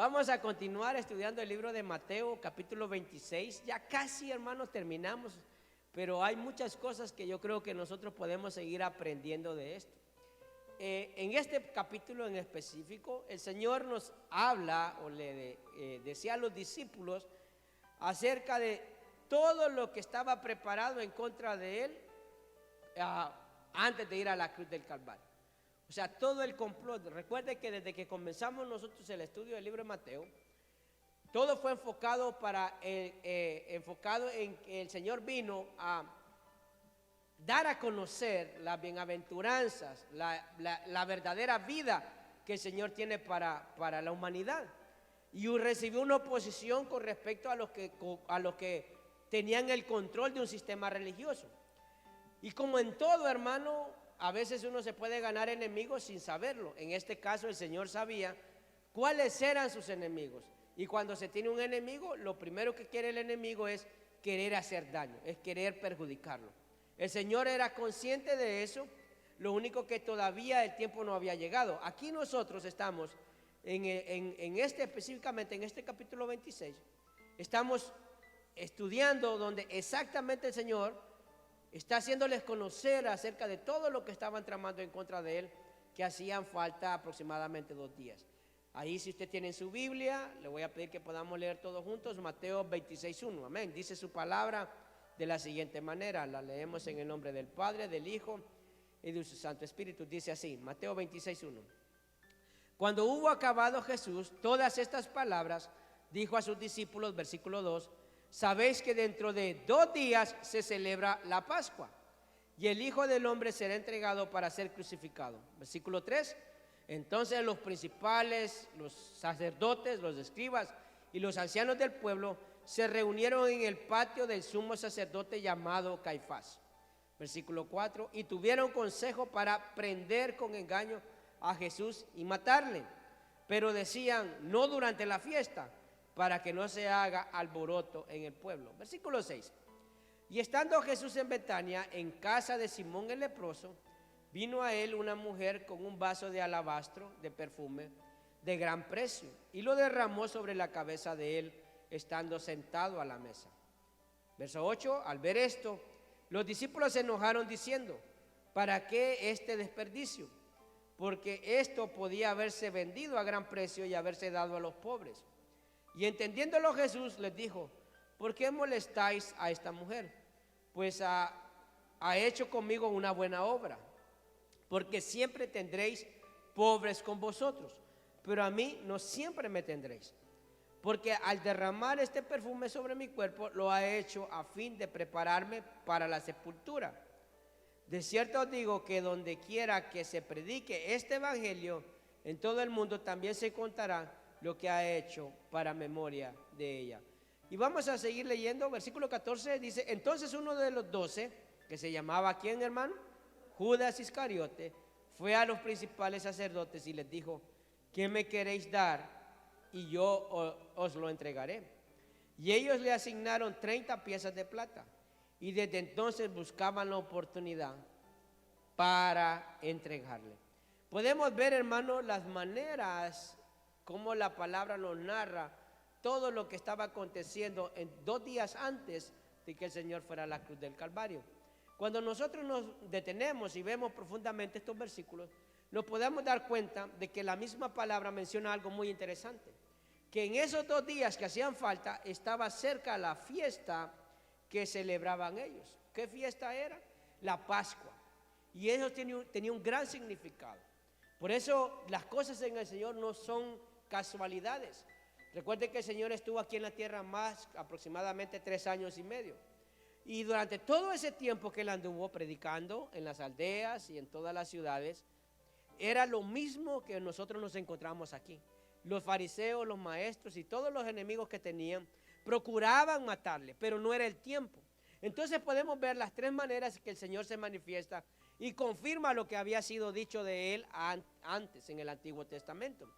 Vamos a continuar estudiando el libro de Mateo, capítulo 26. Ya casi, hermanos, terminamos, pero hay muchas cosas que yo creo que nosotros podemos seguir aprendiendo de esto. En este capítulo en específico, el Señor nos habla o le decía a los discípulos acerca de todo lo que estaba preparado en contra de él antes de ir a la cruz del Calvario. O sea, todo el complot. Recuerde que desde que comenzamos nosotros el estudio del libro de Mateo, todo fue enfocado en que el Señor vino a dar a conocer las bienaventuranzas, la verdadera vida que el Señor tiene para la humanidad. Y recibió una oposición con respecto a los que tenían el control de un sistema religioso. Y como en todo, hermano, a veces uno se puede ganar enemigos sin saberlo. En este caso el Señor sabía cuáles eran sus enemigos. Y cuando se tiene un enemigo, lo primero que quiere el enemigo es querer hacer daño, es querer perjudicarlo. El Señor era consciente de eso, lo único que todavía el tiempo no había llegado. Aquí nosotros estamos, específicamente en este capítulo 26, estamos estudiando donde exactamente el Señor está haciéndoles conocer acerca de todo lo que estaban tramando en contra de él, que hacían falta aproximadamente 2 días. Ahí, si usted tiene en su Biblia, le voy a pedir que podamos leer todos juntos Mateo 26:1. Amén. Dice su palabra de la siguiente manera. La leemos en el nombre del Padre, del Hijo y de su Santo Espíritu. Dice así, Mateo 26:1. Cuando hubo acabado Jesús todas estas palabras, dijo a sus discípulos, versículo 2, sabéis que dentro de 2 días se celebra la Pascua y el Hijo del Hombre será entregado para ser crucificado. Versículo 3. Entonces los principales, los sacerdotes, los escribas y los ancianos del pueblo se reunieron en el patio del sumo sacerdote llamado Caifás. Versículo 4. Y tuvieron consejo para prender con engaño a Jesús y matarle, pero decían, no durante la fiesta, para que no se haga alboroto en el pueblo. Versículo 6. Y estando Jesús en Betania, en casa de Simón el leproso, vino a él una mujer con un vaso de alabastro de perfume de gran precio y lo derramó sobre la cabeza de él, estando sentado a la mesa. Verso 8. Al ver esto, los discípulos se enojaron diciendo, ¿para qué este desperdicio? Porque esto podía haberse vendido a gran precio y haberse dado a los pobres. Y entendiéndolo Jesús les dijo, ¿por qué molestáis a esta mujer? Pues ha hecho conmigo una buena obra, porque siempre tendréis pobres con vosotros, pero a mí no siempre me tendréis, porque al derramar este perfume sobre mi cuerpo, lo ha hecho a fin de prepararme para la sepultura. De cierto os digo que donde quiera que se predique este evangelio, en todo el mundo también se contará lo que ha hecho para memoria de ella. Y vamos a seguir leyendo, versículo 14 dice, entonces uno de los 12, que se llamaba, ¿quién, hermano? Judas Iscariote, fue a los principales sacerdotes y les dijo, ¿qué me queréis dar? Y yo os lo entregaré. Y ellos le asignaron 30 piezas de plata, y desde entonces buscaban la oportunidad para entregarle. Podemos ver, hermano, las maneras como la palabra nos narra todo lo que estaba aconteciendo en 2 días antes de que el Señor fuera a la cruz del Calvario. Cuando nosotros nos detenemos y vemos profundamente estos versículos, nos podemos dar cuenta de que la misma palabra menciona algo muy interesante, que en esos 2 días que hacían falta estaba cerca la fiesta que celebraban ellos. ¿Qué fiesta era? La Pascua. Y eso tenía un gran significado. Por eso las cosas en el Señor no son casualidades. Recuerde que el Señor estuvo aquí en la tierra más aproximadamente 3 años y medio. Y durante todo ese tiempo que él anduvo predicando en las aldeas y en todas las ciudades, era lo mismo que nosotros nos encontramos aquí. Los fariseos, los maestros y todos los enemigos que tenían procuraban matarle, pero no era el tiempo. Entonces podemos ver las 3 maneras que el Señor se manifiesta y confirma lo que había sido dicho de él antes en el Antiguo Testamento.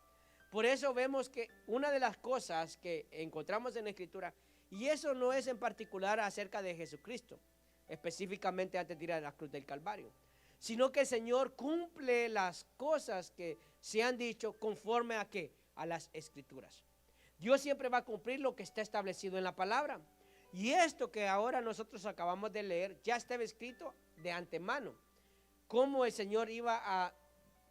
Por eso vemos que una de las cosas que encontramos en la Escritura, y eso no es en particular acerca de Jesucristo, específicamente antes de ir a la cruz del Calvario, sino que el Señor cumple las cosas que se han dicho conforme a ¿qué? a las Escrituras. Dios siempre va a cumplir lo que está establecido en la palabra. Y esto que ahora nosotros acabamos de leer ya estaba escrito de antemano. Cómo el Señor iba a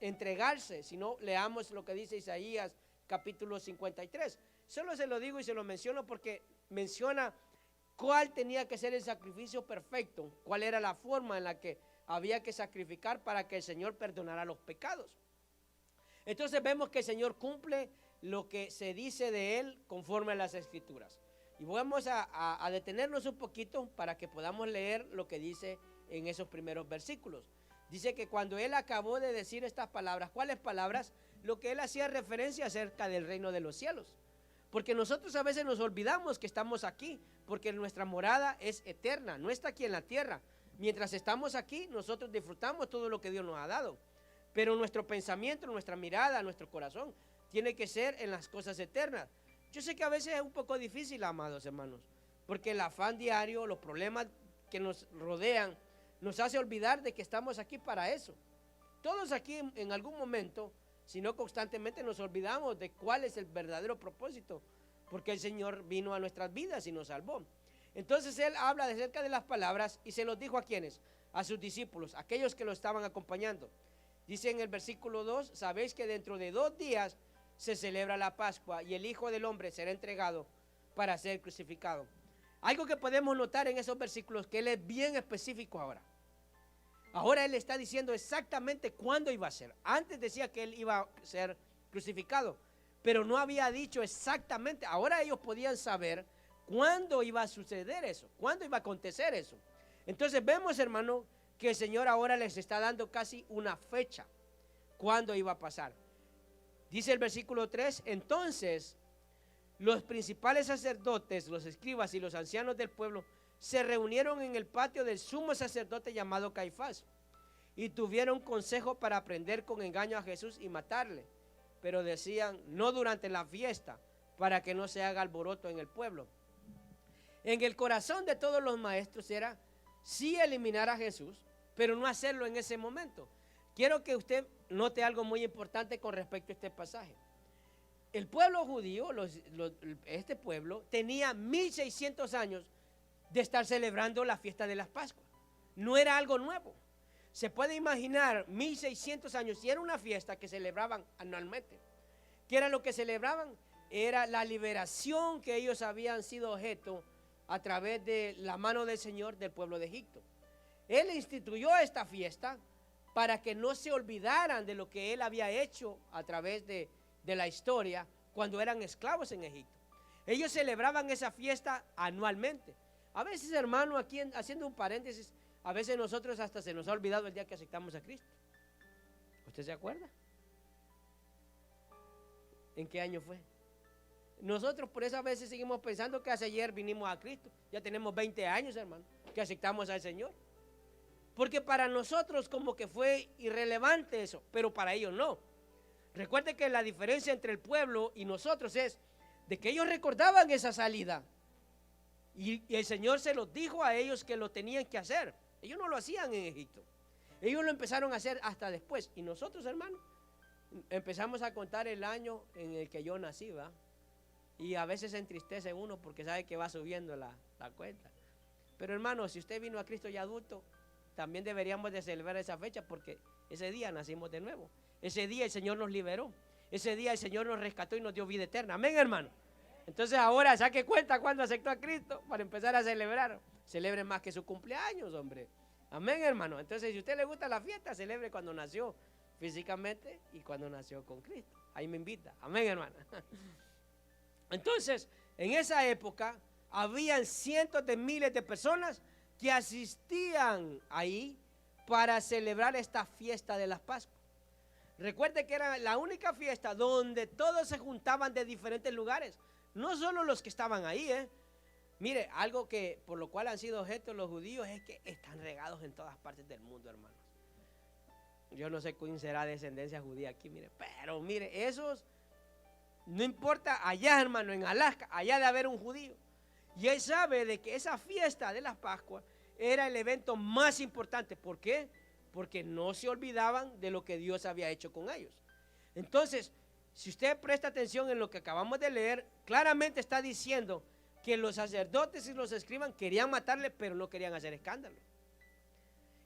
entregarse. Si no, leamos lo que dice Isaías capítulo 53. Solo se lo digo y se lo menciono porque menciona cuál tenía que ser el sacrificio perfecto, cuál era la forma en la que había que sacrificar para que el Señor perdonara los pecados. Entonces vemos que el Señor cumple lo que se dice de Él conforme a las Escrituras. Y vamos a detenernos un poquito para que podamos leer lo que dice en esos primeros versículos. Dice que cuando Él acabó de decir estas palabras, ¿cuáles palabras? Lo que Él hacía referencia acerca del reino de los cielos. Porque nosotros a veces nos olvidamos que estamos aquí, porque nuestra morada es eterna, no está aquí en la tierra. Mientras estamos aquí, nosotros disfrutamos todo lo que Dios nos ha dado. Pero nuestro pensamiento, nuestra mirada, nuestro corazón, tiene que ser en las cosas eternas. Yo sé que a veces es un poco difícil, amados hermanos, porque el afán diario, los problemas que nos rodean, nos hace olvidar de que estamos aquí para eso. Todos aquí en algún momento, si no constantemente, nos olvidamos de cuál es el verdadero propósito, porque el Señor vino a nuestras vidas y nos salvó. Entonces Él habla acerca de las palabras y se los dijo a quienes, a sus discípulos, aquellos que lo estaban acompañando. Dice en el versículo 2, sabéis que dentro de 2 días se celebra la Pascua y el Hijo del Hombre será entregado para ser crucificado. Algo que podemos notar en esos versículos, que Él es bien específico ahora. Ahora Él está diciendo exactamente cuándo iba a ser. Antes decía que Él iba a ser crucificado, pero no había dicho exactamente. Ahora ellos podían saber cuándo iba a suceder eso, cuándo iba a acontecer eso. Entonces vemos, hermano, que el Señor ahora les está dando casi una fecha, cuándo iba a pasar. Dice el versículo 3, entonces los principales sacerdotes, los escribas y los ancianos del pueblo se reunieron en el patio del sumo sacerdote llamado Caifás y tuvieron consejo para prender con engaño a Jesús y matarle. Pero decían, no durante la fiesta, para que no se haga alboroto en el pueblo. En el corazón de todos los maestros era sí eliminar a Jesús, pero no hacerlo en ese momento. Quiero que usted note algo muy importante con respecto a este pasaje. El pueblo judío, este pueblo, tenía 1600 años de estar celebrando la fiesta de las Pascuas. No era algo nuevo. Se puede imaginar 1600 años y era una fiesta que celebraban anualmente. ¿Qué era lo que celebraban? Era la liberación que ellos habían sido objeto a través de la mano del Señor del pueblo de Egipto. Él instituyó esta fiesta para que no se olvidaran de lo que Él había hecho a través de la historia cuando eran esclavos en Egipto. Ellos celebraban esa fiesta anualmente. A veces, hermano, aquí haciendo un paréntesis, a veces nosotros hasta se nos ha olvidado el día que aceptamos a Cristo. ¿Usted se acuerda? ¿En qué año fue? Nosotros por eso a veces seguimos pensando que hace ayer vinimos a Cristo. Ya tenemos 20 años, hermano, que aceptamos al Señor. Porque para nosotros como que fue irrelevante eso, pero para ellos no. Recuerde que la diferencia entre el pueblo y nosotros es de que ellos recordaban esa salida. Y el Señor se los dijo a ellos que lo tenían que hacer. Ellos no lo hacían en Egipto. Ellos lo empezaron a hacer hasta después. Y nosotros, hermano, empezamos a contar el año en el que yo nací, ¿va? Y a veces se entristece uno porque sabe que va subiendo la cuenta. Pero hermano, si usted vino a Cristo ya adulto, también deberíamos de celebrar esa fecha porque ese día nacimos de nuevo. Ese día el Señor nos liberó. Ese día el Señor nos rescató y nos dio vida eterna. Amén, hermano. Entonces ahora saque cuenta cuando aceptó a Cristo para empezar a celebrar. Celebre más que su cumpleaños, hombre. Amén, hermano. Entonces si a usted le gusta la fiesta, celebre cuando nació físicamente y cuando nació con Cristo. Ahí me invita. Amén, hermano. Entonces, en esa época habían cientos de miles de personas que asistían ahí para celebrar esta fiesta de las Pascuas. Recuerde que era la única fiesta donde todos se juntaban de diferentes lugares. No solo los que estaban ahí, Mire, algo que por lo cual han sido objeto los judíos es que están regados en todas partes del mundo, hermanos. Yo no sé quién será descendencia judía aquí, mire, pero mire, esos, no importa allá, hermano, en Alaska, allá de haber un judío. Y él sabe de que esa fiesta de las Pascuas era el evento más importante. ¿Por qué? Porque no se olvidaban de lo que Dios había hecho con ellos. Entonces, Si usted presta atención en lo que acabamos de leer, claramente está diciendo que los sacerdotes y los escribas querían matarle, pero no querían hacer escándalo.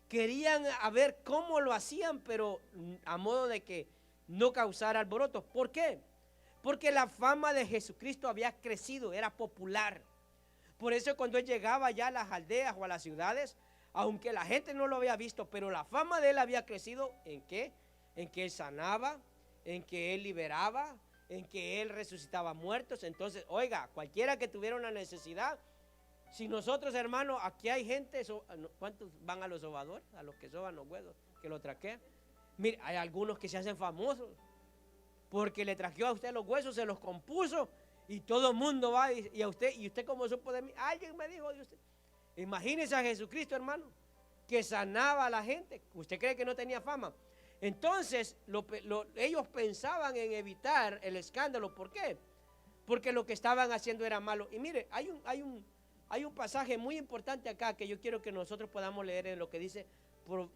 Querían a ver cómo lo hacían, pero a modo de que no causara alboroto. ¿Por qué? Porque la fama de Jesucristo había crecido, era popular. Por eso cuando él llegaba ya a las aldeas o a las ciudades, aunque la gente no lo había visto, pero la fama de él había crecido. ¿En qué? En que él sanaba, en que él liberaba, en que él resucitaba muertos. Entonces, oiga, cualquiera que tuviera una necesidad, si nosotros, hermanos, aquí hay gente, ¿cuántos van a los sobadores? A los que soban los huesos, que lo traquean. Mire, hay algunos que se hacen famosos porque le trajeó a usted los huesos, se los compuso y todo el mundo va y usted como supo de mí, alguien me dijo de usted. Imagínese a Jesucristo, hermano, que sanaba a la gente. ¿Usted cree que no tenía fama? Entonces, ellos pensaban en evitar el escándalo. ¿Por qué? Porque lo que estaban haciendo era malo. Y mire, hay un pasaje muy importante acá que yo quiero que nosotros podamos leer en lo que dice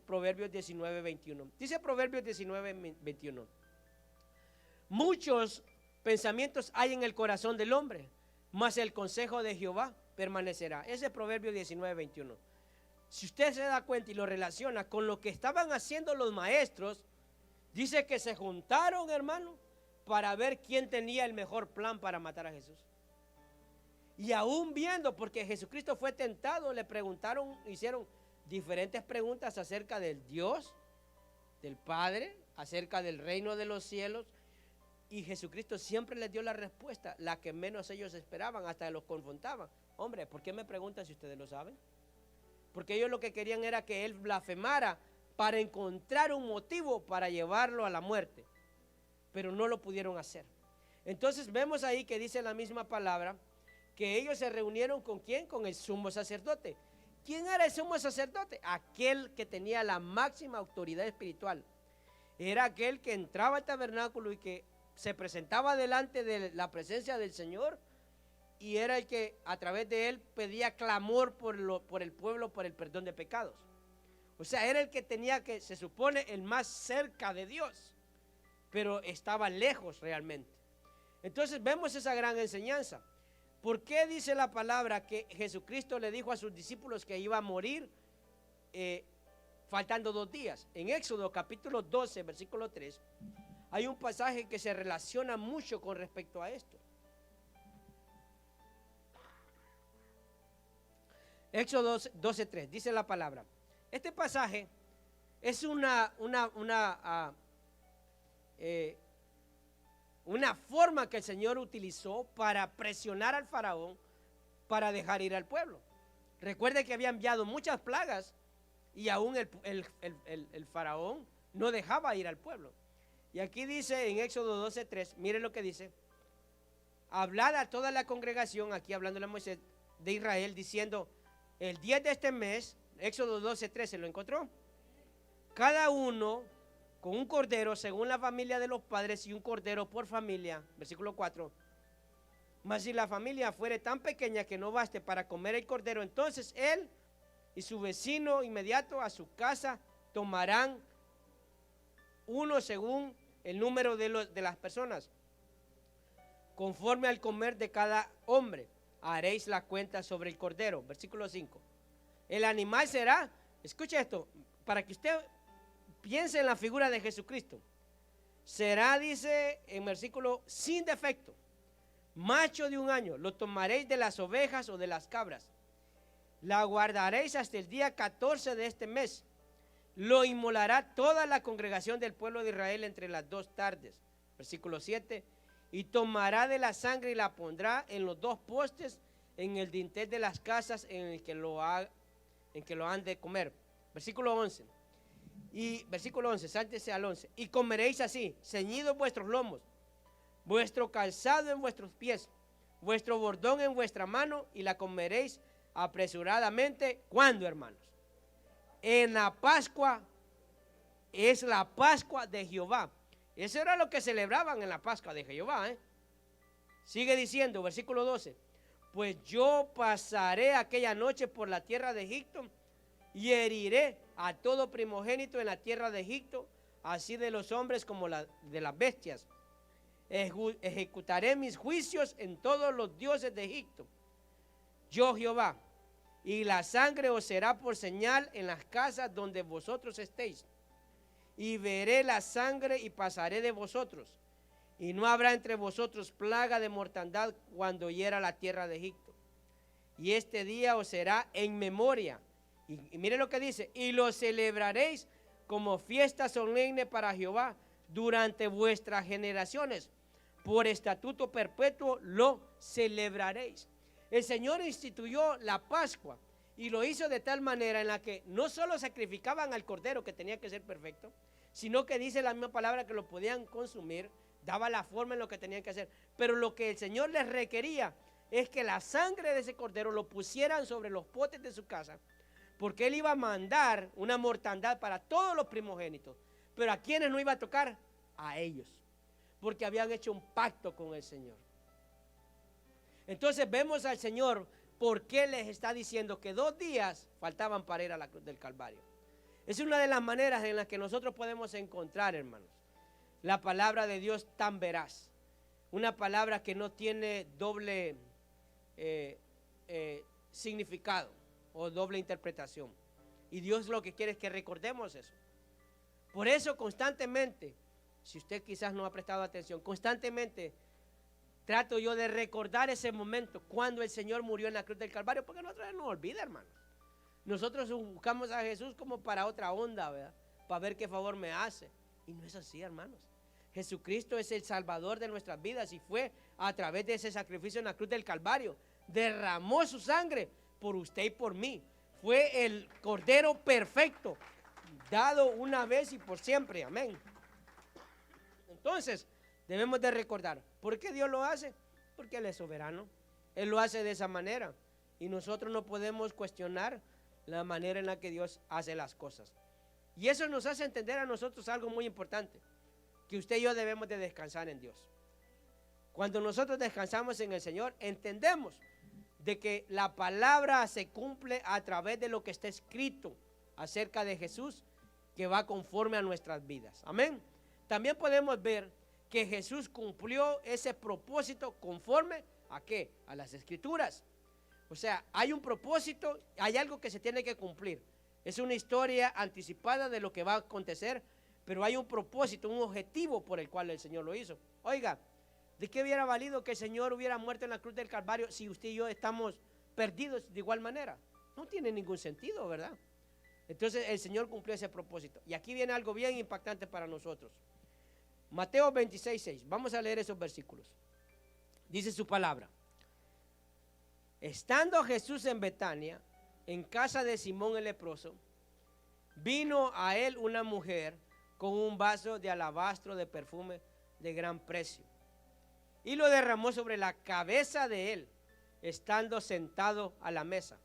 Proverbios 19:21. Dice Proverbios 19:21. Muchos pensamientos hay en el corazón del hombre, mas el consejo de Jehová permanecerá. Ese es Proverbios 19:21. Si usted se da cuenta y lo relaciona con lo que estaban haciendo los maestros, dice que se juntaron, hermano, para ver quién tenía el mejor plan para matar a Jesús. Y aún viendo, porque Jesucristo fue tentado, le preguntaron, hicieron diferentes preguntas acerca del Dios, del Padre, acerca del reino de los cielos. Y Jesucristo siempre les dio la respuesta, la que menos ellos esperaban, hasta los confrontaban. Hombre, ¿por qué me preguntan si ustedes lo saben? Porque ellos lo que querían era que él blasfemara para encontrar un motivo para llevarlo a la muerte. Pero no lo pudieron hacer. Entonces vemos ahí que dice la misma palabra, que ellos se reunieron ¿con quién? Con el sumo sacerdote. ¿Quién era el sumo sacerdote? Aquel que tenía la máxima autoridad espiritual. Era aquel que entraba al tabernáculo y que se presentaba delante de la presencia del Señor, y era el que a través de él pedía clamor por el pueblo, por el perdón de pecados. O sea, era el que tenía que, se supone, el más cerca de Dios, pero estaba lejos realmente. Entonces vemos esa gran enseñanza. ¿Por qué dice la palabra que Jesucristo le dijo a sus discípulos que iba a morir faltando 2 días? En Éxodo capítulo 12, versículo 3, hay un pasaje que se relaciona mucho con respecto a esto. Éxodo 12:3, dice la palabra. Este pasaje es una forma que el Señor utilizó para presionar al faraón para dejar ir al pueblo. Recuerde que había enviado muchas plagas y aún el faraón no dejaba ir al pueblo. Y aquí dice en Éxodo 12:3, miren lo que dice: hablad a toda la congregación, aquí hablándole a Moisés, de Israel, diciendo: el 10 de este mes, Éxodo 12:3, ¿se lo encontró? Cada uno con un cordero según la familia de los padres, y un cordero por familia. Versículo 4. Mas si la familia fuere tan pequeña que no baste para comer el cordero, entonces él y su vecino inmediato a su casa tomarán uno según el número de las personas, conforme al comer de cada hombre. Haréis la cuenta sobre el cordero. Versículo 5. El animal será, escuche esto, para que usted piense en la figura de Jesucristo. Será, dice en versículo, sin defecto, macho de 1 año. Lo tomaréis de las ovejas o de las cabras. La guardaréis hasta el día 14 de este mes. Lo inmolará toda la congregación del pueblo de Israel entre las 2 tardes. Versículo 7. Y tomará de la sangre y la pondrá en los 2 postes, en el dintel de las casas en que lo han de comer. Versículo 11. Y versículo 11, sáltese al 11. Y comeréis así, ceñidos vuestros lomos, vuestro calzado en vuestros pies, vuestro bordón en vuestra mano, y la comeréis apresuradamente. ¿Cuándo, hermanos? En la Pascua. Es la Pascua de Jehová. Eso era lo que celebraban en la Pascua de Jehová. Sigue diciendo, versículo 12. Pues yo pasaré aquella noche por la tierra de Egipto y heriré a todo primogénito en la tierra de Egipto, así de los hombres como de las bestias. ejecutaré mis juicios en todos los dioses de Egipto. Yo Jehová, y la sangre os será por señal en las casas donde vosotros estéis. Y veré la sangre y pasaré de vosotros. Y no habrá entre vosotros plaga de mortandad cuando hiera la tierra de Egipto. Y este día os será en memoria. Y miren lo que dice, y lo celebraréis como fiesta solemne para Jehová durante vuestras generaciones. Por estatuto perpetuo lo celebraréis. El Señor instituyó la Pascua y lo hizo de tal manera en la que no solo sacrificaban al cordero, que tenía que ser perfecto, sino que dice la misma palabra que lo podían consumir, daba la forma en lo que tenían que hacer. Pero lo que el Señor les requería es que la sangre de ese cordero lo pusieran sobre los potes de su casa, porque Él iba a mandar una mortandad para todos los primogénitos. Pero ¿a quiénes no iba a tocar? A ellos, porque habían hecho un pacto con el Señor. Entonces vemos al Señor por qué les está diciendo que 2 días faltaban para ir a la cruz del Calvario. Es una de las maneras en las que nosotros podemos encontrar, hermanos, la palabra de Dios tan veraz. Una palabra que no tiene doble significado o doble interpretación. Y Dios lo que quiere es que recordemos eso. Por eso constantemente, si usted quizás no ha prestado atención, constantemente trato yo de recordar ese momento cuando el Señor murió en la cruz del Calvario, porque nosotros no nos olvida, hermanos. Nosotros buscamos a Jesús como para otra onda, ¿verdad? Para ver qué favor me hace. Y no es así, hermanos. Jesucristo es el Salvador de nuestras vidas y fue a través de ese sacrificio en la cruz del Calvario. Derramó su sangre por usted y por mí. Fue el Cordero perfecto, dado una vez y por siempre. Amén. Entonces, debemos de recordar, ¿por qué Dios lo hace? Porque Él es soberano. Él lo hace de esa manera. Y nosotros no podemos cuestionar la manera en la que Dios hace las cosas. Y eso nos hace entender a nosotros algo muy importante, que usted y yo debemos de descansar en Dios. Cuando nosotros descansamos en el Señor, entendemos de que la palabra se cumple a través de lo que está escrito acerca de Jesús, que va conforme a nuestras vidas. Amén. También podemos ver que Jesús cumplió ese propósito conforme ¿a qué? A las Escrituras. O sea, hay un propósito, hay algo que se tiene que cumplir. Es una historia anticipada de lo que va a acontecer, pero hay un propósito, un objetivo por el cual el Señor lo hizo. Oiga, ¿de qué hubiera valido que el Señor hubiera muerto en la cruz del Calvario si usted y yo estamos perdidos de igual manera? No tiene ningún sentido, ¿verdad? Entonces el Señor cumplió ese propósito. Y aquí viene algo bien impactante para nosotros. Mateo 26:6. Vamos a leer esos versículos. Dice su palabra. Estando Jesús en Betania, en casa de Simón el leproso, vino a él una mujer con un vaso de alabastro de perfume de gran precio, y lo derramó sobre la cabeza de él, estando sentado a la mesa.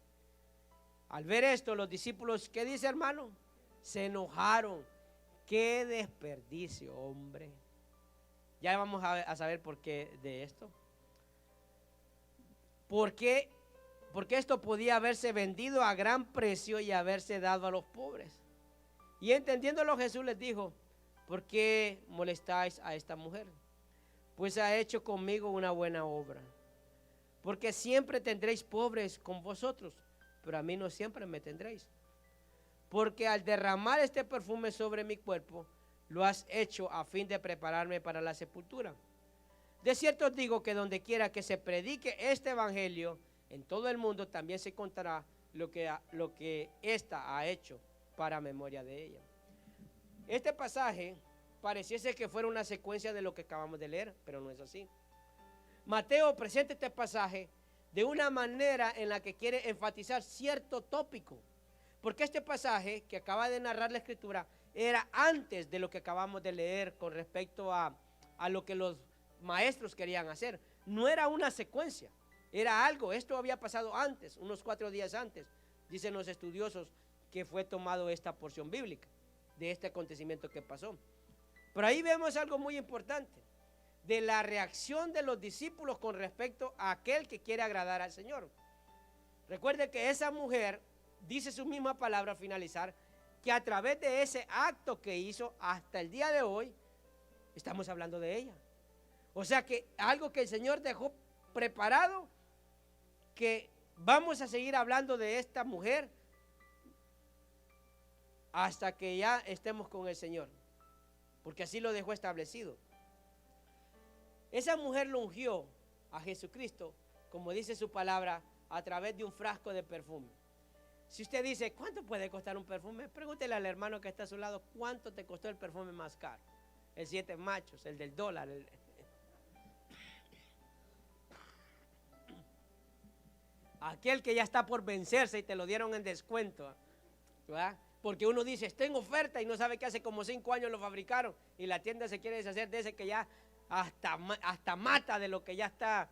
Al ver esto, los discípulos, ¿qué dice, hermano? Se enojaron. ¡Qué desperdicio, hombre! Ya vamos a saber por qué de esto. Porque esto podía haberse vendido a gran precio y haberse dado a los pobres. Y entendiéndolo, Jesús les dijo: ¿por qué molestáis a esta mujer? Pues ha hecho conmigo una buena obra. Porque siempre tendréis pobres con vosotros, pero a mí no siempre me tendréis. Porque al derramar este perfume sobre mi cuerpo, lo has hecho a fin de prepararme para la sepultura. De cierto os digo que donde quiera que se predique este evangelio en todo el mundo, también se contará lo que ésta ha hecho para memoria de ella. Este pasaje pareciese que fuera una secuencia de lo que acabamos de leer, pero no es así. Mateo presenta este pasaje de una manera en la que quiere enfatizar cierto tópico, porque este pasaje que acaba de narrar la Escritura era antes de lo que acabamos de leer con respecto a lo que los maestros querían hacer. No era una secuencia, era algo, esto había pasado antes, unos 4 días antes, dicen los estudiosos, que fue tomado esta porción bíblica de este acontecimiento que pasó. Pero ahí vemos algo muy importante, de la reacción de los discípulos con respecto a aquel que quiere agradar al Señor. Recuerde que esa mujer, dice su misma palabra al finalizar, que a través de ese acto que hizo hasta el día de hoy, estamos hablando de ella. O sea que algo que el Señor dejó preparado, que vamos a seguir hablando de esta mujer hasta que ya estemos con el Señor, porque así lo dejó establecido. Esa mujer lo ungió a Jesucristo, como dice su palabra, a través de un frasco de perfume. Si usted dice, ¿cuánto puede costar un perfume? Pregúntele al hermano que está a su lado, ¿cuánto te costó el perfume más caro? El 7 machos, el del dólar. Aquel que ya está por vencerse y te lo dieron en descuento, ¿verdad? Porque uno dice, está en oferta y no sabe que hace como 5 años lo fabricaron y la tienda se quiere deshacer de ese que ya hasta mata de lo que ya está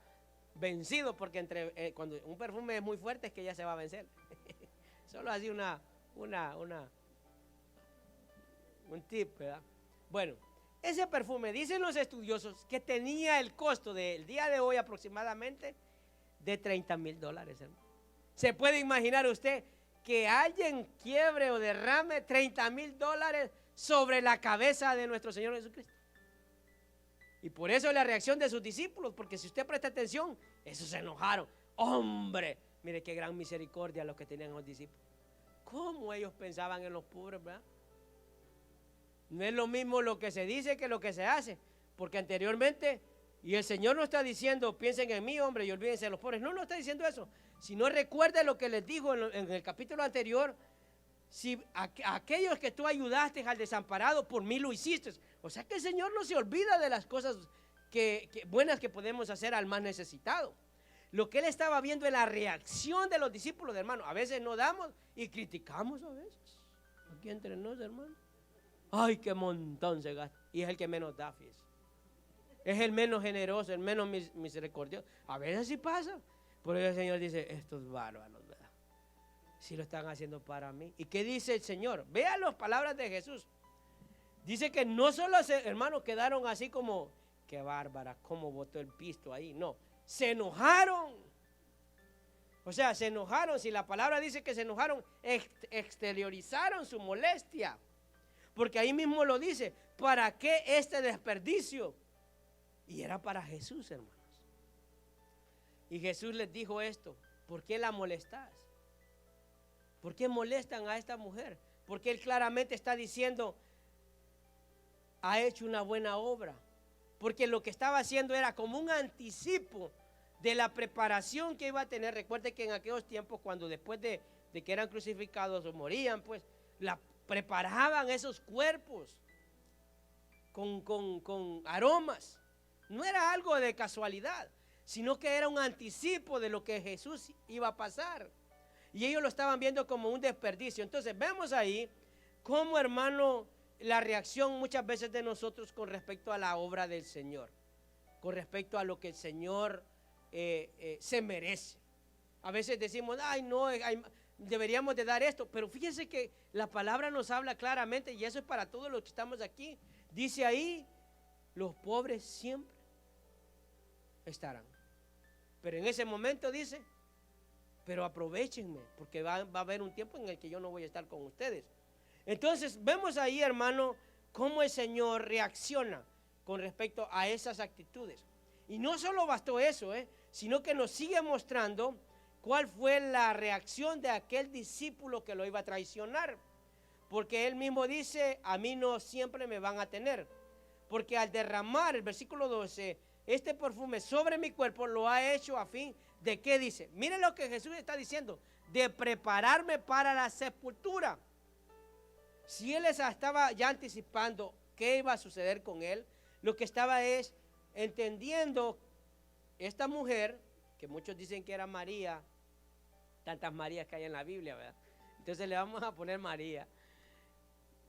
vencido, porque cuando un perfume es muy fuerte es que ya se va a vencer. Solo así un tip, ¿verdad? Bueno, ese perfume, dicen los estudiosos, que tenía el costo del día de hoy aproximadamente de $30,000, hermano. ¿Se puede imaginar usted que alguien quiebre o derrame $30,000 sobre la cabeza de nuestro Señor Jesucristo? Y por eso la reacción de sus discípulos, porque si usted presta atención, esos se enojaron. Hombre, mire qué gran misericordia los que tenían los discípulos. ¿Cómo ellos pensaban en los pobres, verdad? No es lo mismo lo que se dice que lo que se hace, porque anteriormente, y el Señor no está diciendo, piensen en mí, hombre, y olvídense de los pobres. No está diciendo eso. Si no, recuerde lo que les dijo en el capítulo anterior. Si aquellos que tú ayudaste al desamparado, por mí lo hiciste. O sea que el Señor no se olvida de las cosas buenas que podemos hacer al más necesitado. Lo que Él estaba viendo es la reacción de los discípulos, hermano. A veces no damos y criticamos a veces. Aquí entre nosotros, hermano. Ay, qué montón se gasta. Y es el que menos da, fíjese. Es el menos generoso, el menos misericordioso. A veces sí pasa. Por eso el Señor dice, estos bárbaros, ¿verdad? Si lo están haciendo para mí. ¿Y qué dice el Señor? Vean las palabras de Jesús. Dice que no solo, hermanos, quedaron así como, qué bárbara, cómo botó el pisto ahí. No, se enojaron. O sea, se enojaron. Si la palabra dice que se enojaron, exteriorizaron su molestia. Porque ahí mismo lo dice, ¿para qué este desperdicio? Y era para Jesús, hermanos. Y Jesús les dijo esto, ¿por qué la molestas? ¿Por qué molestan a esta mujer? Porque Él claramente está diciendo, ha hecho una buena obra. Porque lo que estaba haciendo era como un anticipo de la preparación que iba a tener. Recuerde que en aquellos tiempos, cuando después de que eran crucificados o morían, pues preparaban esos cuerpos con aromas. No era algo de casualidad, sino que era un anticipo de lo que Jesús iba a pasar. Y ellos lo estaban viendo como un desperdicio. Entonces vemos ahí cómo, hermano, la reacción muchas veces de nosotros con respecto a la obra del Señor, con respecto a lo que el Señor se merece. A veces decimos, ay no, deberíamos de dar esto, pero fíjense que la palabra nos habla claramente, y eso es para todos los que estamos aquí. Dice ahí, los pobres siempre estarán. Pero en ese momento dice, pero aprovechenme, porque va a haber un tiempo en el que yo no voy a estar con ustedes. Entonces vemos ahí, hermano, cómo el Señor reacciona con respecto a esas actitudes. Y no solo bastó eso, sino que nos sigue mostrando cuál fue la reacción de aquel discípulo que lo iba a traicionar. Porque él mismo dice, a mí no siempre me van a tener. Porque al derramar, el versículo 12, este perfume sobre mi cuerpo lo ha hecho a fin de, ¿qué dice? Miren lo que Jesús está diciendo, de prepararme para la sepultura. Si él estaba ya anticipando qué iba a suceder con él, lo que estaba es entendiendo esta mujer, que muchos dicen que era María, tantas Marías que hay en la Biblia, ¿verdad? Entonces le vamos a poner María,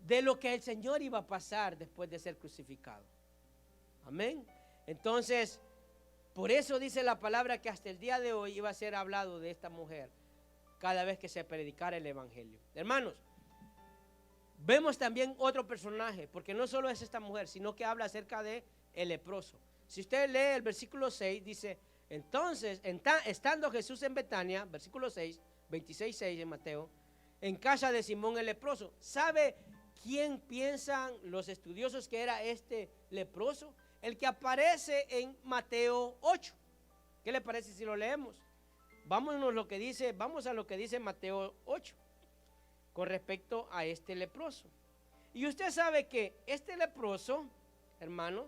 de lo que el Señor iba a pasar después de ser crucificado. Amén. Entonces, por eso dice la palabra que hasta el día de hoy iba a ser hablado de esta mujer cada vez que se predicara el evangelio. Hermanos, vemos también otro personaje, porque no solo es esta mujer, sino que habla acerca de el leproso. Si usted lee el versículo 6, dice, entonces, estando Jesús en Betania, versículo 6, 26:6 en Mateo, en casa de Simón el leproso. ¿Sabe quién piensan los estudiosos que era este leproso? el que aparece en Mateo 8. ¿Qué le parece si lo leemos? Vamos a lo que dice Mateo 8 con respecto a este leproso. Y usted sabe que este leproso, hermano,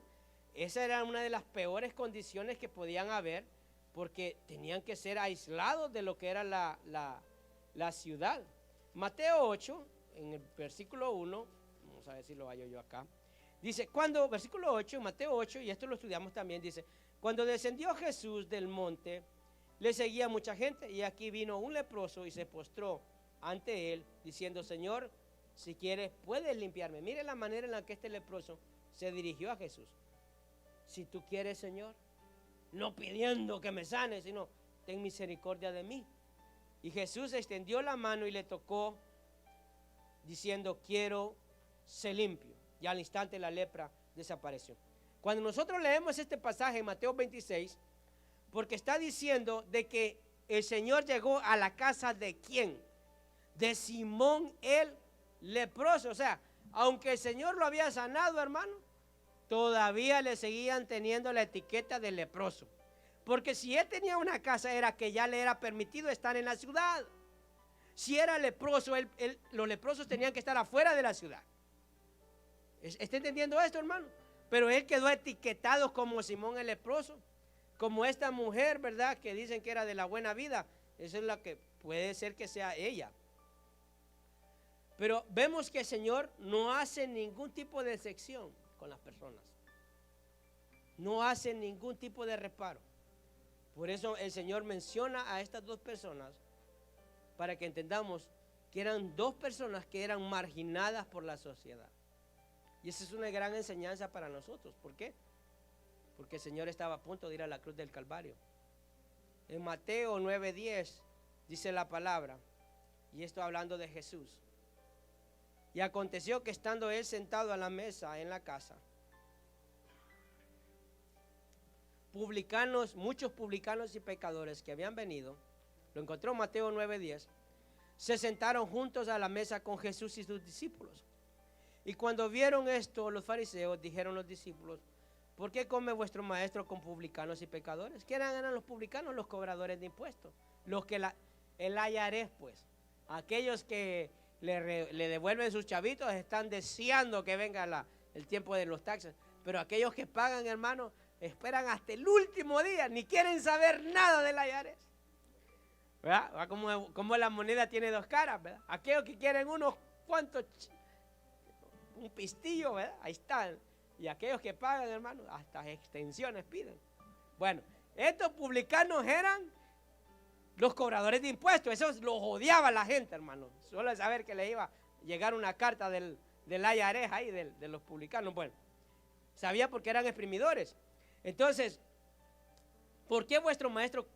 esa era una de las peores condiciones que podían haber, porque tenían que ser aislados de lo que era la ciudad. Mateo 8, en el versículo 1, vamos a ver si lo hallo yo acá, dice, versículo 8, Mateo 8, y esto lo estudiamos también, dice, cuando descendió Jesús del monte, le seguía mucha gente, y aquí vino un leproso y se postró ante él, diciendo, Señor, si quieres, puedes limpiarme. Mire la manera en la que este leproso se dirigió a Jesús. Si tú quieres, Señor, no pidiendo que me sane, sino ten misericordia de mí. Y Jesús extendió la mano y le tocó, diciendo, quiero ser limpio. Y al instante la lepra desapareció. Cuando nosotros leemos este pasaje en Mateo 26, porque está diciendo de que el Señor llegó a la casa de ¿quién? De Simón el leproso. O sea, aunque el Señor lo había sanado, hermano, todavía le seguían teniendo la etiqueta de leproso. Porque si él tenía una casa, era que ya le era permitido estar en la ciudad. Si era leproso, los leprosos tenían que estar afuera de la ciudad. ¿Está entendiendo esto, hermano? Pero él quedó etiquetado como Simón el leproso, como esta mujer, ¿verdad? Que dicen que era de la buena vida. Esa es la que puede ser que sea ella. Pero vemos que el Señor no hace ningún tipo de excepción con las personas. No hace ningún tipo de reparo. Por eso el Señor menciona a estas dos personas, para que entendamos que eran dos personas que eran marginadas por la sociedad. Y esa es una gran enseñanza para nosotros. ¿Por qué? Porque el Señor estaba a punto de ir a la cruz del Calvario. En Mateo 9:10 dice la palabra, y esto hablando de Jesús. Y aconteció que estando él sentado a la mesa en la casa, muchos publicanos y pecadores que habían venido, lo encontró en Mateo 9:10, se sentaron juntos a la mesa con Jesús y sus discípulos. Y cuando vieron esto, los fariseos dijeron a los discípulos, ¿por qué come vuestro maestro con publicanos y pecadores? ¿Qué eran los publicanos? Los cobradores de impuestos, los que el ayarés, pues, aquellos que le devuelven sus chavitos, están deseando que venga el tiempo de los taxes. Pero aquellos que pagan, hermano, esperan hasta el último día, ni quieren saber nada del ayarés. ¿Verdad? Como la moneda tiene dos caras, ¿verdad? Aquellos que quieren unos cuantos, un pistillo, ¿verdad? Ahí están. Y aquellos que pagan, hermano, hasta extensiones piden. Bueno, estos publicanos eran los cobradores de impuestos. Esos los odiaba la gente, hermano. Solo de saber que le iba a llegar una carta del IRS ahí, de los publicanos. Bueno, sabía porque eran exprimidores. Entonces, ¿por qué vuestro maestro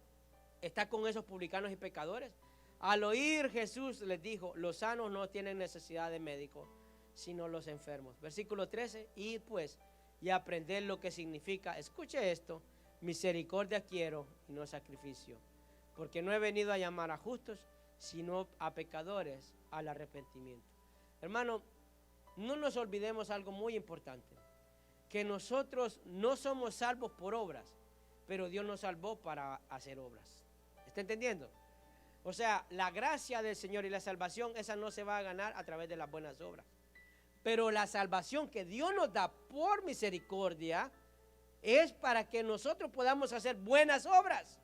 está con esos publicanos y pecadores? Al oír Jesús les dijo, los sanos no tienen necesidad de médico, sino los enfermos. Versículo 13, y pues, y aprender lo que significa, escuche esto, misericordia quiero y no sacrificio, porque no he venido a llamar a justos, sino a pecadores al arrepentimiento. Hermano, no nos olvidemos algo muy importante, que nosotros no somos salvos por obras, pero Dios nos salvó para hacer obras. ¿Está entendiendo? O sea, la gracia del Señor y la salvación, esa no se va a ganar a través de las buenas obras. Pero la salvación que Dios nos da por misericordia es para que nosotros podamos hacer buenas obras.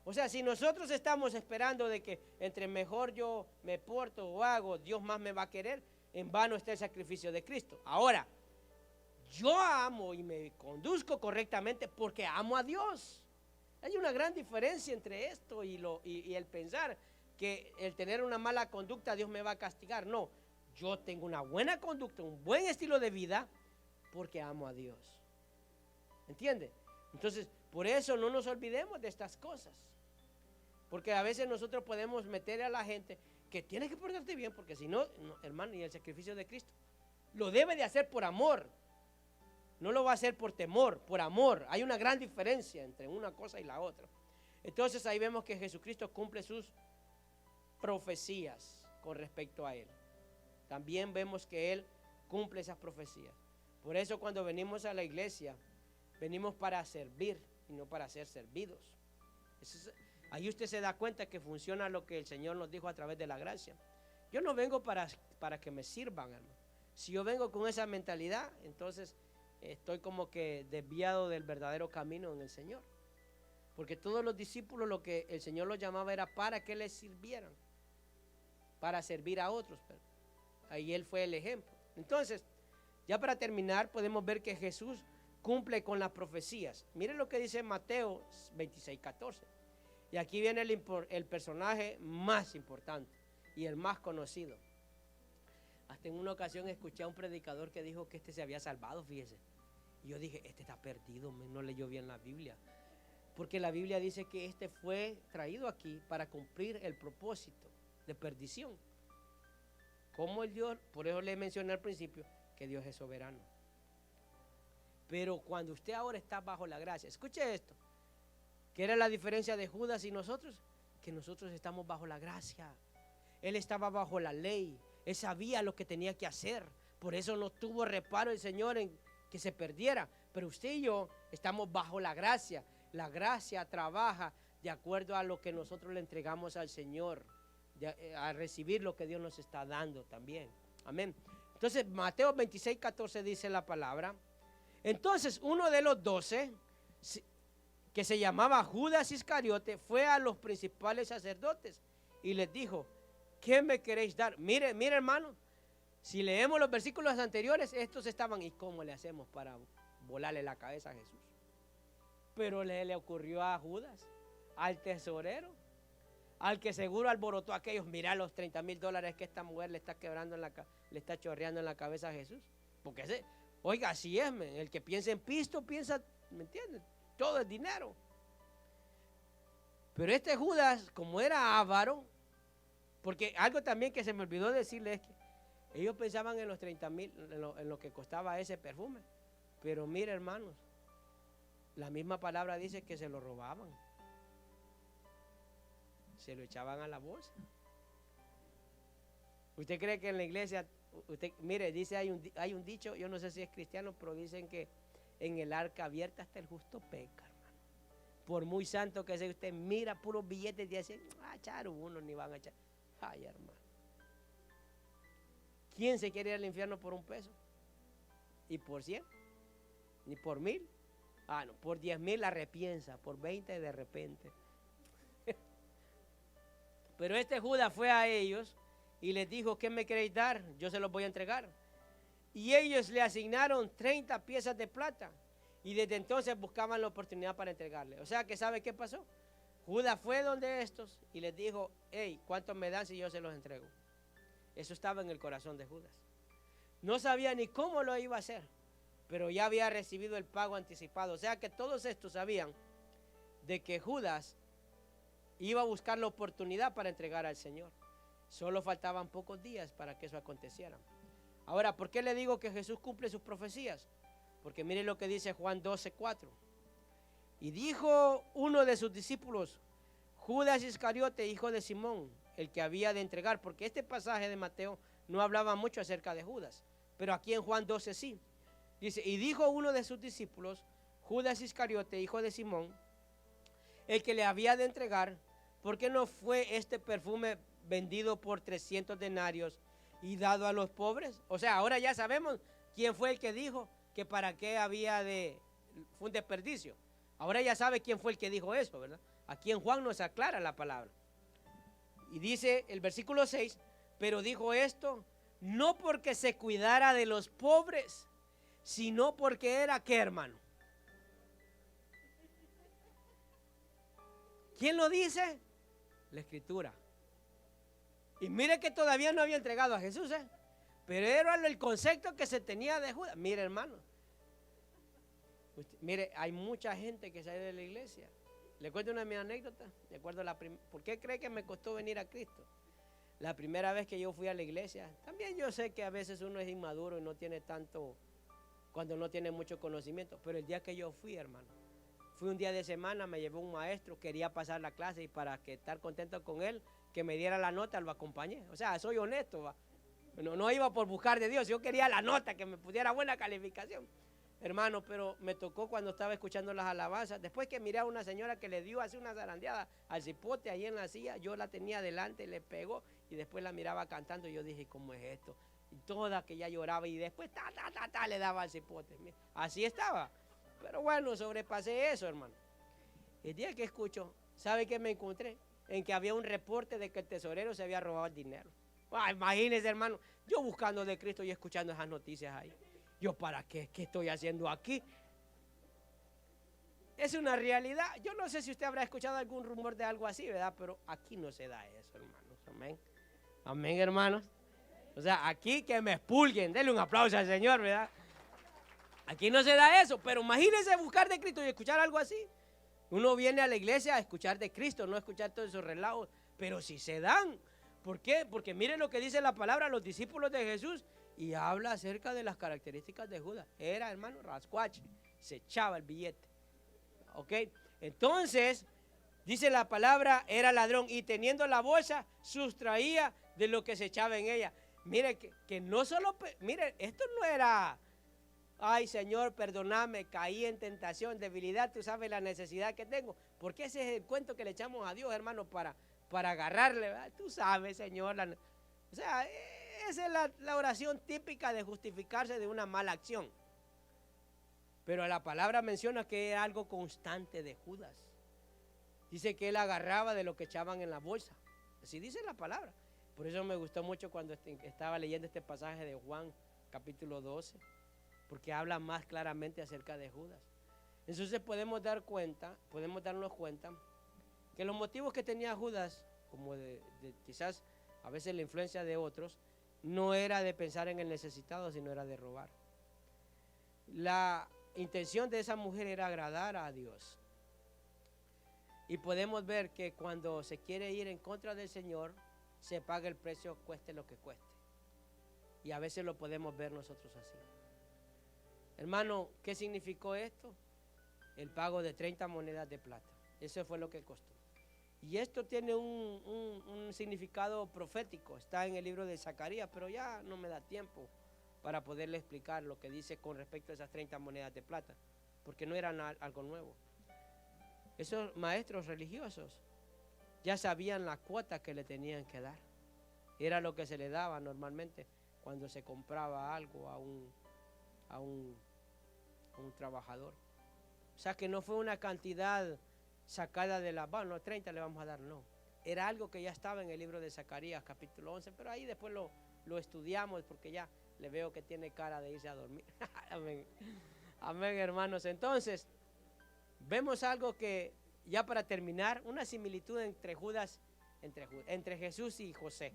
O sea, si nosotros estamos esperando de que entre mejor yo me porto o hago, Dios más me va a querer, en vano está el sacrificio de Cristo. Ahora, yo amo y me conduzco correctamente porque amo a Dios. Hay una gran diferencia entre esto y el pensar que el tener una mala conducta Dios me va a castigar. No, yo tengo una buena conducta, un buen estilo de vida porque amo a Dios. ¿Entiende? Entonces, por eso no nos olvidemos de estas cosas. Porque a veces nosotros podemos meter a la gente que tiene que portarte bien, porque si no, hermano, y el sacrificio de Cristo lo debe de hacer por amor. No lo va a hacer por temor, por amor. Hay una gran diferencia entre una cosa y la otra. Entonces ahí vemos que Jesucristo cumple sus profecías con respecto a Él. También vemos que Él cumple esas profecías. Por eso cuando venimos a la iglesia Venimos para servir y no para ser servidos. Ahí usted se da cuenta que funciona lo que el Señor nos dijo a través de la gracia. Yo no vengo para que me sirvan, hermano. Si yo vengo con esa mentalidad, entonces estoy como que desviado del verdadero camino en el Señor. Porque todos los discípulos, lo que el Señor los llamaba era para que les sirvieran, para servir a otros. Ahí Él fue el ejemplo. Entonces, ya para terminar, podemos ver que Jesús cumple con las profecías. Miren lo que dice Mateo 26:14. Y aquí viene el personaje más importante y el más conocido. Hasta en una ocasión escuché a un predicador que dijo que este se había salvado, fíjese. Y yo dije, este está perdido, no leyó bien la Biblia. Porque la Biblia dice que este fue traído aquí para cumplir el propósito de perdición. Como el Dios, por eso le mencioné al principio que Dios es soberano. Pero cuando usted ahora está bajo la gracia, escuche esto. ¿Qué era la diferencia de Judas y nosotros? Que nosotros estamos bajo la gracia. Él estaba bajo la ley. Él sabía lo que tenía que hacer. Por eso no tuvo reparo el Señor en que se perdiera. Pero usted y yo estamos bajo la gracia. La gracia trabaja de acuerdo a lo que nosotros le entregamos al Señor, a recibir lo que Dios nos está dando también. Amén. Entonces, Mateo 26:14 dice la palabra. Entonces, uno de los 12, que se llamaba Judas Iscariote, fue a los principales sacerdotes y les dijo, ¿qué me queréis dar? Mire, hermano, si leemos los versículos anteriores, estos estaban, ¿y cómo le hacemos para volarle la cabeza a Jesús? Pero le ocurrió a Judas, al tesorero, al que seguro alborotó a aquellos. Mira los $30,000 que esta mujer le está quebrando le está chorreando en la cabeza a Jesús. Porque oiga, así es, el que piensa en pisto, piensa, ¿me entiendes? Todo es dinero. Pero este Judas, como era avaro, porque algo también que se me olvidó decirle es que ellos pensaban en los 30,000, en lo que costaba ese perfume. Pero mire, hermanos, la misma palabra dice que se lo robaban. Se lo echaban a la bolsa. ¿Usted cree que en la iglesia, mire, dice, hay un dicho, yo no sé si es cristiano, pero dicen que en el arca abierta hasta el justo peca, hermano. Por muy santo que sea usted, mira puros billetes y dice, echar uno, ni van a echar. Ay, hermano. ¿Quién se quiere ir al infierno por $1? ¿Y por 100? ¿Ni por 1,000? No, por 10,000 la repiensa, por 20 de repente. Pero este Judas fue a ellos y les dijo, ¿qué me queréis dar? Yo se los voy a entregar. Y ellos le asignaron 30 piezas de plata y desde entonces buscaban la oportunidad para entregarle. O sea que ¿sabe qué pasó? Judas fue donde estos y les dijo, hey, ¿cuánto me dan si yo se los entrego? Eso estaba en el corazón de Judas. No sabía ni cómo lo iba a hacer, pero ya había recibido el pago anticipado. O sea que todos estos sabían de que Judas iba a buscar la oportunidad para entregar al Señor. Solo faltaban pocos días para que eso aconteciera. Ahora, ¿por qué le digo que Jesús cumple sus profecías? Porque miren lo que dice Juan 12:4. Y dijo uno de sus discípulos, Judas Iscariote, hijo de Simón, el que había de entregar, porque este pasaje de Mateo no hablaba mucho acerca de Judas, pero aquí en Juan 12 sí. Dice, y dijo uno de sus discípulos, Judas Iscariote, hijo de Simón, el que le había de entregar, ¿por qué no fue este perfume vendido por 300 denarios y dado a los pobres? O sea, ahora ya sabemos quién fue el que dijo que para qué fue un desperdicio. Ahora ya sabe quién fue el que dijo eso, ¿verdad? Aquí en Juan nos aclara la palabra. Y dice el versículo 6, pero dijo esto no porque se cuidara de los pobres, sino porque era, ¿qué, hermano? ¿Quién lo dice? La Escritura. Y mire que todavía no había entregado a Jesús, pero era el concepto que se tenía de Judas. Mire, hermano, mire, hay mucha gente que sale de la iglesia. Le cuento una de mis anécdotas. De acuerdo a ¿por qué cree que me costó venir a Cristo? La primera vez que yo fui a la iglesia, también yo sé que a veces uno es inmaduro y no tiene tanto, cuando no tiene mucho conocimiento, pero el día que yo fui, hermano, fui un día de semana, me llevó un maestro, quería pasar la clase y para estar contento con él, que me diera la nota, lo acompañé. O sea, soy honesto, no iba por buscar de Dios, yo quería la nota, que me pudiera buena calificación. Hermano, pero me tocó cuando estaba escuchando las alabanzas. Después que miré a una señora que le dio así una zarandeada al cipote ahí en la silla, yo la tenía delante, le pegó y después la miraba cantando. Y yo dije, ¿cómo es esto? Y toda que ya lloraba y después le daba al cipote. Así estaba. Pero bueno, sobrepasé eso, hermano. El día que escucho, ¿sabe qué me encontré? En que había un reporte de que el tesorero se había robado el dinero. Imagínese, hermano, yo buscando de Cristo y escuchando esas noticias ahí. Yo, ¿para qué? ¿Qué estoy haciendo aquí? Es una realidad. Yo no sé si usted habrá escuchado algún rumor de algo así, ¿verdad? Pero aquí no se da eso, hermanos. Amén. Amén, hermanos. O sea, aquí que me expulguen. Denle un aplauso al Señor, ¿verdad? Aquí no se da eso, pero imagínense buscar de Cristo y escuchar algo así. Uno viene a la iglesia a escuchar de Cristo, no a escuchar todos esos relajos. Pero si se dan. ¿Por qué? Porque miren lo que dice la palabra, los discípulos de Jesús. Y habla acerca de las características de Judas. Era, hermano, rascuache. Se echaba el billete. ¿Ok? Entonces, dice la palabra, era ladrón. Y teniendo la bolsa, sustraía de lo que se echaba en ella. Mire, que no solo... Mire, esto no era... Ay, Señor, perdóname, caí en tentación, debilidad. Tú sabes la necesidad que tengo. Porque ese es el cuento que le echamos a Dios, hermano, para agarrarle. ¿Verdad? Tú sabes, Señor. O sea... Esa es la oración típica de justificarse de una mala acción. Pero la palabra menciona que era algo constante de Judas. Dice que él agarraba de lo que echaban en la bolsa. Así dice la palabra. Por eso me gustó mucho cuando estaba leyendo este pasaje de Juan, capítulo 12. Porque habla más claramente acerca de Judas. Entonces podemos darnos cuenta que los motivos que tenía Judas, como de quizás a veces la influencia de otros, no era de pensar en el necesitado, sino era de robar. La intención de esa mujer era agradar a Dios. Y podemos ver que cuando se quiere ir en contra del Señor, se paga el precio, cueste lo que cueste. Y a veces lo podemos ver nosotros así. Hermano, ¿qué significó esto? El pago de 30 monedas de plata. Eso fue lo que costó. Y esto tiene un significado profético, está en el libro de Zacarías, pero ya no me da tiempo para poderle explicar lo que dice con respecto a esas 30 monedas de plata, porque no eran algo nuevo. Esos maestros religiosos ya sabían la cuota que le tenían que dar. Era lo que se le daba normalmente cuando se compraba algo a un trabajador. O sea que no fue una cantidad sacada de la mano, 30 le vamos a dar, no. Era algo que ya estaba en el libro de Zacarías, capítulo 11, pero ahí después lo estudiamos porque ya le veo que tiene cara de irse a dormir. Amén. Amén, hermanos. Entonces, vemos algo que, ya para terminar, una similitud entre entre Jesús y José.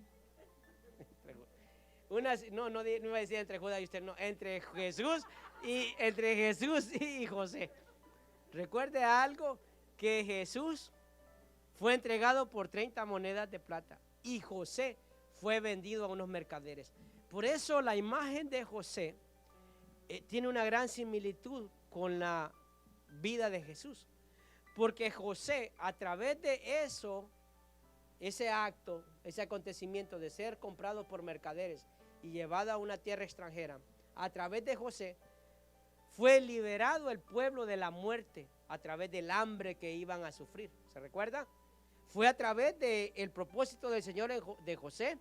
No iba a decir entre Judas y usted, no, entre Jesús y José. Recuerde algo, que Jesús fue entregado por 30 monedas de plata y José fue vendido a unos mercaderes. Por eso la imagen de José tiene una gran similitud con la vida de Jesús, porque José, a través de ese acto, ese acontecimiento de ser comprado por mercaderes y llevado a una tierra extranjera, a través de José fue liberado el pueblo de la muerte, a través del hambre que iban a sufrir. ¿Se recuerda? Fue a través del propósito del Señor de José,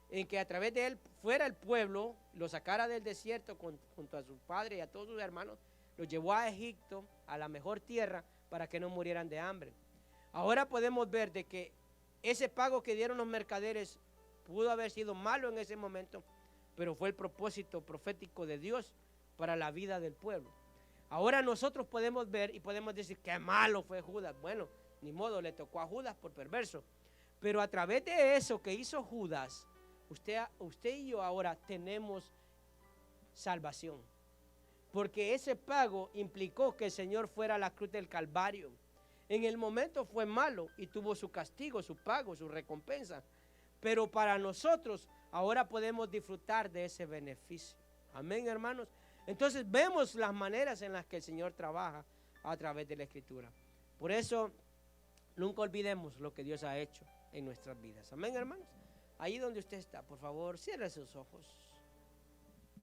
en que a través de él fuera el pueblo, lo sacara del desierto junto a su padre y a todos sus hermanos, los llevó a Egipto, a la mejor tierra, para que no murieran de hambre. Ahora podemos ver de que ese pago que dieron los mercaderes pudo haber sido malo en ese momento, pero fue el propósito profético de Dios para la vida del pueblo. Ahora nosotros podemos ver y podemos decir qué malo fue Judas. Bueno, ni modo, le tocó a Judas por perverso. Pero a través de eso que hizo Judas, usted y yo ahora tenemos salvación. Porque ese pago implicó que el Señor fuera a la cruz del Calvario. En el momento fue malo y tuvo su castigo, su pago, su recompensa. Pero para nosotros ahora podemos disfrutar de ese beneficio. Amén, hermanos. Entonces vemos las maneras en las que el Señor trabaja a través de la Escritura. Por eso nunca olvidemos lo que Dios ha hecho en nuestras vidas. Amén, hermanos. Ahí donde usted está, por favor, cierre sus ojos.